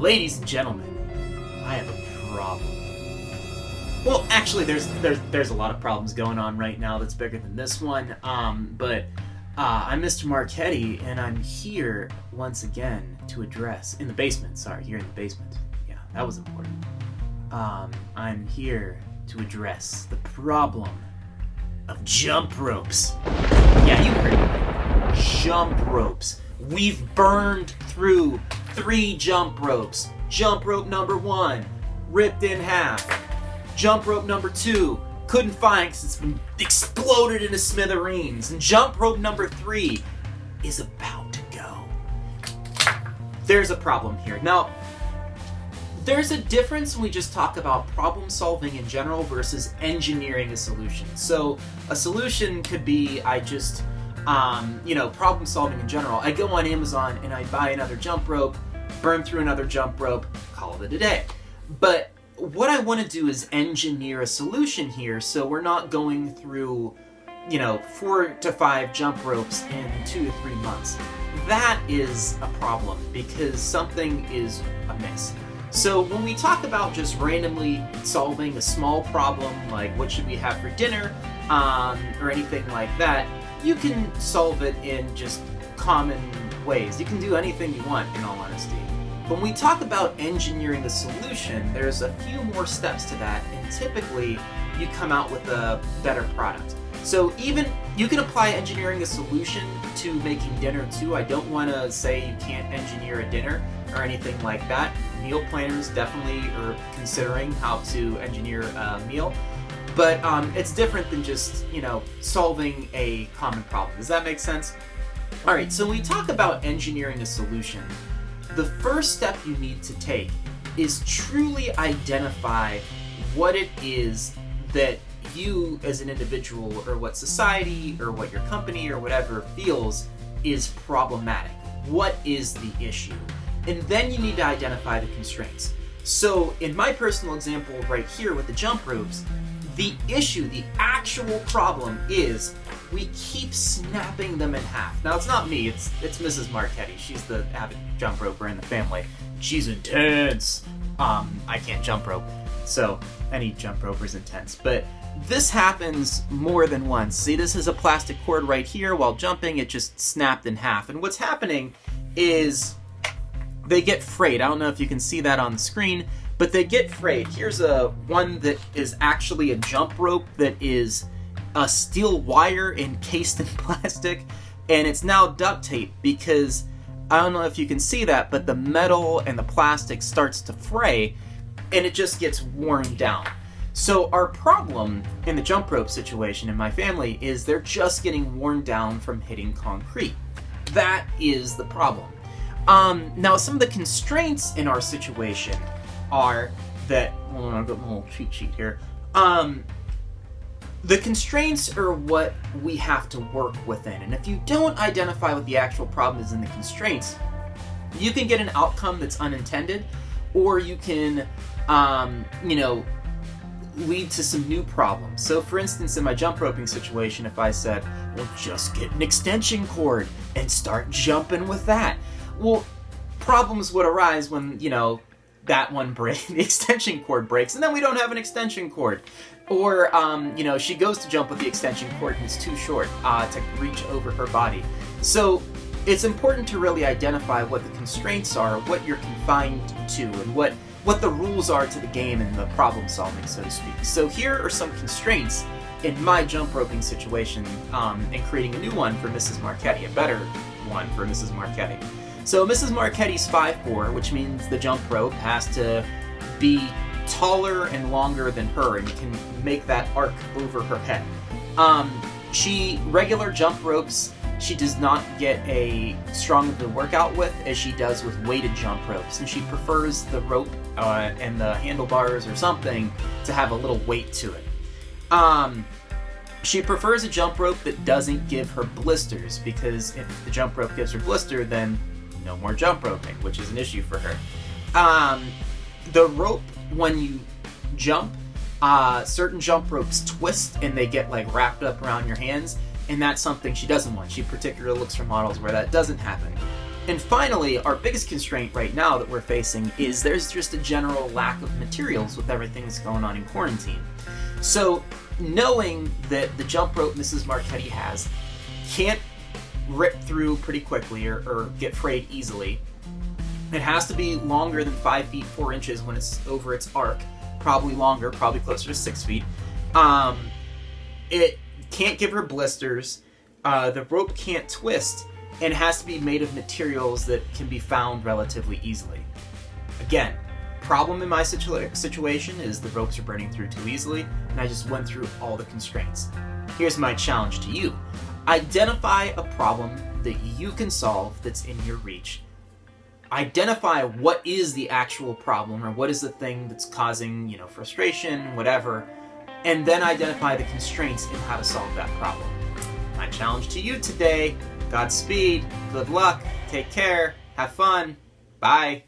Ladies and gentlemen, I have a problem. Well, actually, there's a lot of problems going on right now that's bigger than this one. I'm Mr. Marchetti, and I'm here once again to address here in the basement. Yeah, that was important. I'm here to address the problem of jump ropes. Yeah, you heard me. Jump ropes. We've burned through 3 jump ropes. Jump rope number 1, ripped in half. Jump rope number 2, couldn't find because it's been exploded into smithereens. And jump rope number 3 is about to go. There's a problem here. Now, there's a difference when we just talk about problem solving in general versus engineering a solution. So a solution could be problem solving in general. I go on Amazon and I buy another jump rope, burn through another jump rope, call it a day. But what I want to do is engineer a solution here so we're not going through, 4 to 5 jump ropes in 2 to 3 months. That is a problem because something is amiss. So when we talk about just randomly solving a small problem, like what should we have for dinner, or anything like that, you can solve it in just common ways. You can do anything you want, in all honesty. But when we talk about engineering a solution, there's a few more steps to that, and typically you come out with a better product. So even you can apply engineering a solution to making dinner too. I don't want to say you can't engineer a dinner or anything like that. Meal planners definitely are considering how to engineer a meal. But it's different than just, solving a common problem. Does that make sense? All right, so when we talk about engineering a solution, the first step you need to take is truly identify what it is that you as an individual or what society or what your company or whatever feels is problematic. What is the issue? And then you need to identify the constraints. So in my personal example right here with the jump ropes, the issue, the actual problem is we keep snapping them in half. Now it's not me, it's Mrs. Marchetti. She's the avid jump roper in the family. She's intense. I can't jump rope, so any jump roper is intense. But this happens more than once. See, this is a plastic cord right here. While jumping, it just snapped in half. And what's happening is they get frayed. I don't know if you can see that on the screen, but they get frayed. Here's one that is actually a jump rope that is a steel wire encased in plastic, and it's now duct tape because I don't know if you can see that, but the metal and the plastic starts to fray and it just gets worn down. So our problem in the jump rope situation in my family is they're just getting worn down from hitting concrete. That is the problem. Now some of the constraints in our situation are that, I've got my little cheat sheet here. The constraints are what we have to work within. And if you don't identify what the actual problem is in the constraints, you can get an outcome that's unintended, or you can, lead to some new problems. So for instance, in my jump roping situation, if I said, well, just get an extension cord and start jumping with that. Well, problems would arise when, that one breaks, the extension cord breaks, and then we don't have an extension cord. Or, she goes to jump with the extension cord and it's too short to reach over her body. So it's important to really identify what the constraints are, what you're confined to, and what the rules are to the game and the problem solving, so to speak. So here are some constraints in my jump roping situation, and creating a new one for Mrs. Marchetti, a better one for Mrs. Marchetti. So Mrs. Marchetti's 5'4", which means the jump rope has to be taller and longer than her, and you can make that arc over her head. Regular jump ropes, she does not get a strong of a workout with as she does with weighted jump ropes, and she prefers the rope and the handlebars or something to have a little weight to it. She prefers a jump rope that doesn't give her blisters, because if the jump rope gives her blister, then no more jump roping, which is an issue for her. The rope, when you jump, certain jump ropes twist and they get wrapped up around your hands, and that's something she doesn't want. She particularly looks for models where that doesn't happen. And finally, our biggest constraint right now that we're facing is there's just a general lack of materials with everything that's going on in quarantine. So knowing that the jump rope Mrs. Marchetti has can't rip through pretty quickly or get frayed easily, it has to be longer than 5 feet 4 inches when it's over its arc, probably longer, probably closer to 6 feet. It can't give her blisters, the rope can't twist, and it has to be made of materials that can be found relatively easily. Again, problem in my situation is the ropes are burning through too easily, and I just went through all the constraints. Here's my challenge to you. Identify a problem that you can solve that's in your reach. Identify what is the actual problem, or what is the thing that's causing, frustration, whatever, and then identify the constraints in how to solve that problem. My challenge to you today: Godspeed, good luck, take care, have fun, bye.